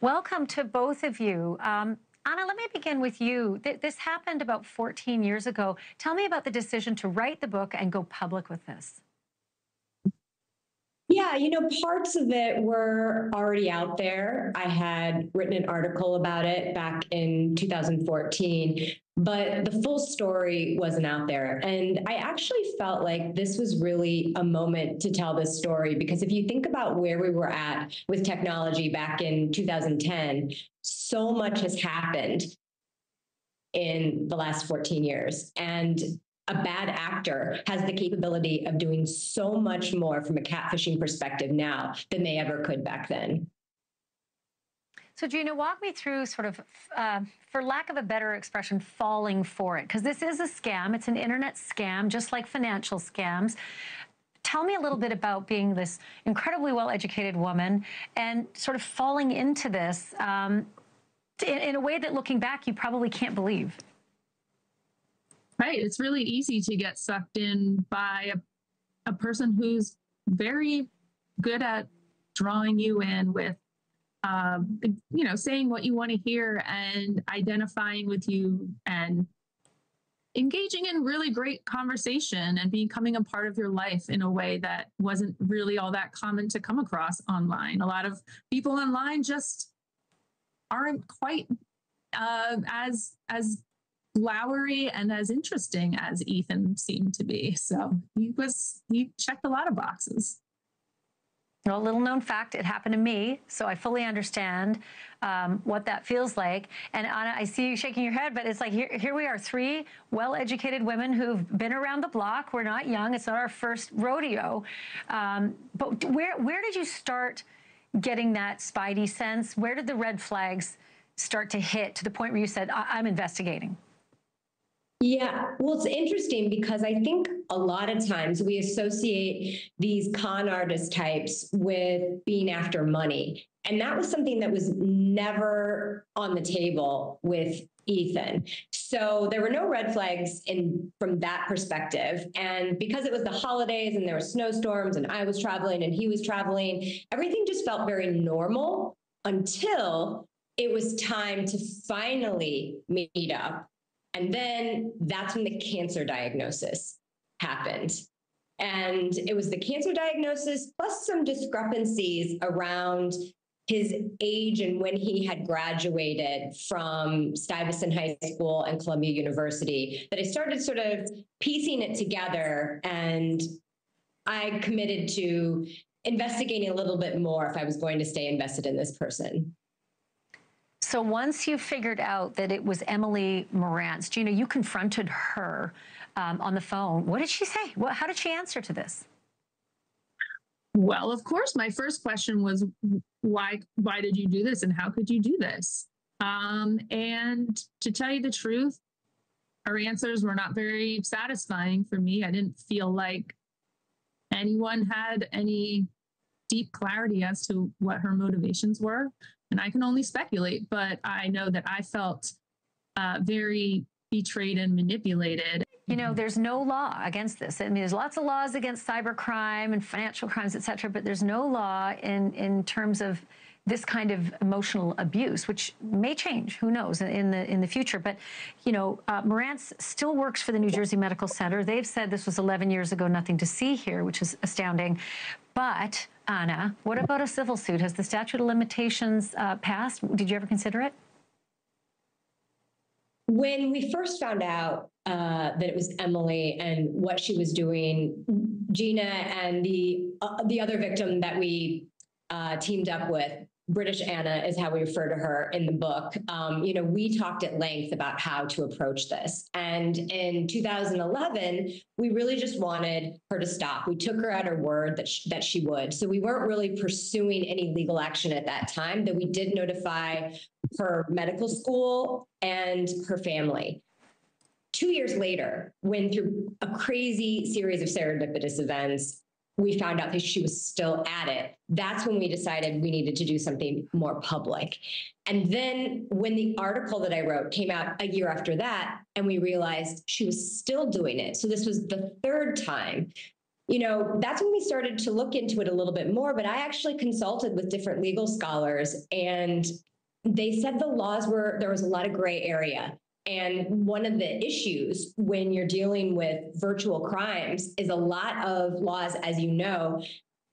Welcome to both of you. Anna, let me begin with you. This happened about 14 years ago. Tell me about the decision to write the book and go public with this. Yeah, parts of it were already out there. I had written an article about it back in 2014, but the full story wasn't out there. And I actually felt like this was really a moment to tell this story, because if you think about where we were at with technology back in 2010, so much has happened in the last 14 years. And a bad actor has the capability of doing so much more from a catfishing perspective now than they ever could back then. So Gina, walk me through sort of, for lack of a better expression, falling for it, because this is a scam. It's an internet scam, just like financial scams. Tell me a little bit about being this incredibly well-educated woman and sort of falling into this in a way that, looking back, you probably can't believe. Right. It's really easy to get sucked in by a person who's very good at drawing you in with, saying what you want to hear and identifying with you and engaging in really great conversation and becoming a part of your life in a way that wasn't really all that common to come across online. A lot of people online just aren't quite as flowery and as interesting as Ethan seemed to be. So he checked a lot of boxes. Well, a little known fact, it happened to me, so I fully understand what that feels like. And Anna, I see you shaking your head, but it's like here we are, three well-educated women who've been around the block. We're not young. It's not our first rodeo. But where did you start getting that spidey sense? Where did the red flags start to hit to the point where you said, I'm investigating? Yeah, well, it's interesting because I think a lot of times we associate these con artist types with being after money. And that was something that was never on the table with Ethan. So there were no red flags from that perspective. And because it was the holidays and there were snowstorms and I was traveling and he was traveling, everything just felt very normal until it was time to finally meet up. And then that's when the cancer diagnosis happened. And it was the cancer diagnosis plus some discrepancies around his age and when he had graduated from Stuyvesant High School and Columbia University that I started sort of piecing it together. And I committed to investigating a little bit more if I was going to stay invested in this person. So once you figured out that it was Emily Marantz, Gina, you confronted her on the phone. What did she say? How did she answer to this? Well, of course, my first question was, why did you do this and how could you do this? And to tell you the truth, her answers were not very satisfying for me. I didn't feel like anyone had any deep clarity as to what her motivations were. And I can only speculate, but I know that I felt very betrayed and manipulated. You know, there's no law against this. I mean, there's lots of laws against cybercrime and financial crimes, et cetera, but there's no law in terms of this kind of emotional abuse, which may change, who knows, in the future. But, Marantz still works for the New Jersey Medical Center. They've said this was 11 years ago, nothing to see here, which is astounding. But, Anna, what about a civil suit? Has the statute of limitations passed? Did you ever consider it? When we first found out that it was Emily and what she was doing, Gina and the other victim that we teamed up with, British Anna is how we refer to her in the book. We talked at length about how to approach this. And in 2011, we really just wanted her to stop. We took her at her word that she would. So we weren't really pursuing any legal action at that time, though we did notify her medical school and her family. 2 years later, when through a crazy series of serendipitous events, we found out that she was still at it. That's when we decided we needed to do something more public. And then when the article that I wrote came out a year after that, and we realized she was still doing it. So this was the third time. That's when we started to look into it a little bit more, but I actually consulted with different legal scholars, and they said there was a lot of gray area. And one of the issues when you're dealing with virtual crimes is a lot of laws, as you know,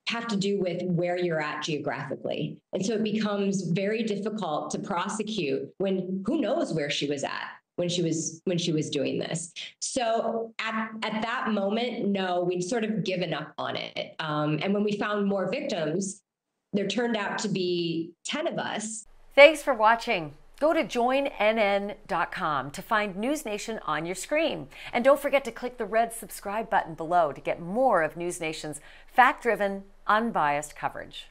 have to do with where you're at geographically. And so it becomes very difficult to prosecute when who knows where she was at when she was doing this. So at that moment, no, we'd sort of given up on it. And when we found more victims, there turned out to be 10 of us. Thanks for watching. Go to joinnn.com to find NewsNation on your screen. And don't forget to click the red subscribe button below to get more of NewsNation's fact-driven, unbiased coverage.